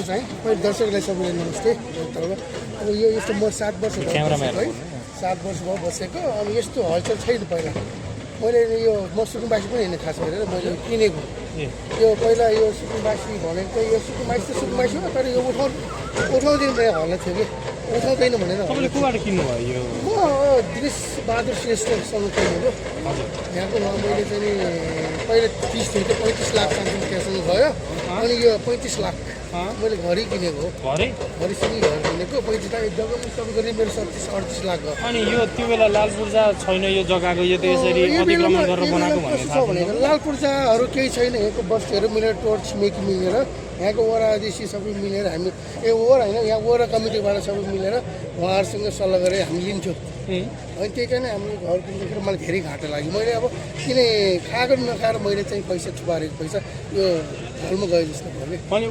चाहिँ पहिले दर्शकलाई सबैलाई नमस्ते अब यो यस्तो म 7 वर्ष भयो है 7 वर्ष भयो बसेको अनि यस्तो हलचल छैन पहिला मैले यो म सुकुम्बासी पनि होइन खास गरेर मैले किनेको यो पहिला यो सुकुम्बासी भनेको चाहिँ यो सुकुम्बासी हो तर यो उठाउँदैन मेरो हल्ला थियो कि उठाउँदैन भनेर तपाईँले कोबाट किन्नुभयो यो म दिनेश बहादुर श्रेष्ठसँग किनेको यहाँको मैले चाहिँ नि पहिला 30 थियो 35 लाख सामसिङ त्यहाँसँग गयो अनि यो 35 लाख मैले घरै किनेको हो घरैसँगै घर किनेको 35 लाख जग्गामा सबै गरी मेरो 37-38 लाख गयो अनि यो त्यो बेला लाल पूर्जा छैन यो जग्गाको यो त यसरी अतिक्रमण गरेर बनाएको भन्ने थाहा भनेको लाल पूर्जाहरू केही छैन यहाँको बस्तीहरू मिलेर टोर्च छिमेकी मिलेर यहाँको वडा अध्यक्ष सबै मिलेर हामी वडा होइन यहाँ वडा कमिटीबाट सबै मिलेर उहाँहरूसँग सल्लाह गरेर हामी लिन्छौँ अनि त्यही कारण हाम्रो घर किन्दाखेरि मलाई धेरै घाटा लाग्यो मैले अब किन खाएको नखाएर मैले चाहिँ पैसा छुपारेको पैसा यो घरमा गयो जस्तो भयो कि अनि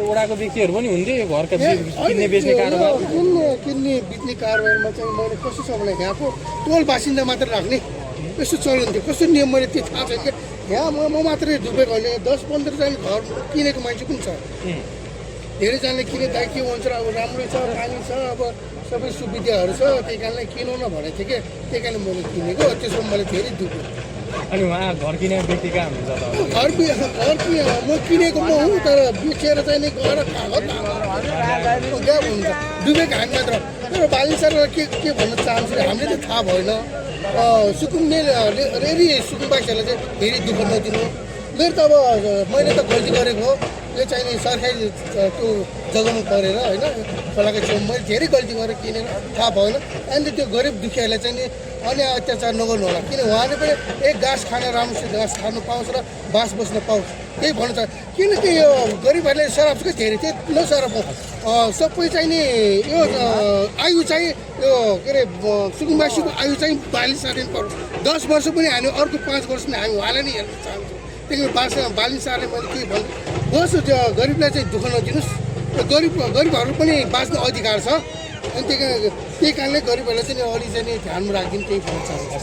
वडाको व्यक्तिहरू पनि हुन्थे घरका किन्ने बेच्ने कारोबार किन्ने बेच्ने कारोबारमा चाहिँ मैले कस्तो छ भने यहाँको टोल बासिन्दा मात्र राख्ने यस्तो चलन थियो कस्तो नियम मैले त्यो थाहा छैन यहाँ म मात्रै डुबेको होइन 10-15 जना घर किनेको मान्छे पनि छ धेरैजनाले किने दाइ के भन्छ अब राम्रै छ पानी छ अब सबै सुविधाहरू छ त्यही कारणले किनौँ न भनेको थिएँ कि त्यही कारणले मैले किनेको त्यसमा मैले धेरै दुख्यो अनि उहाँ घर किनेको व्यक्ति कहाँ हुनुहुन्छ म किनेको म हुँ तर बेचेर चाहिँ नि गएर हुन्छ डुबेको हामी मात्र तर बालिसर के भन्न चाहन्छु हामीले त थाहा भएन सुकुम्बासीहरूलाई चाहिँ धेरै दुःख नदिनु मेरो त अब मैले त गल्ती गरेको हो यो चाहिँ नि सरकारी त्यो जग्गामा परेर होइन खोलाको छेउमा मैले धेरै गल्ती गरेर किनेर थाहा भएन अनि त्यो गरिब दुखियालाई चाहिँ नि अन्य अत्याचार नगर्नु होला किन उहाँले पनि एक घाँस खान राम्रोसित घाँस खानु पाउँछ र बास बस्न पाउँछ त्यही भन्नु छ किनकि यो गरिबहरूले सराप चाहिँ धेरै थियो नसराप सबै चाहिँ नि यो आयु चाहिँ यो के अरे सुकुम्बासीको आयु चाहिँ 42 साल पर्छ 10 वर्ष पनि हामी अर्को 5 वर्ष पनि हामी उहाँलाई नै हेर्न चाहन्छौँ त्यही 42 सालले मैले के भन्छु होस् त्यो गरिबलाई चाहिँ दुःख नदिनुहोस् गरिबहरू पनि बाँच्ने अधिकार छ अनि त्यही कारणले गरिबहरूलाई चाहिँ अलि चाहिँ ध्यानमा राखिदिनु त्यही भन्न चाहन्छु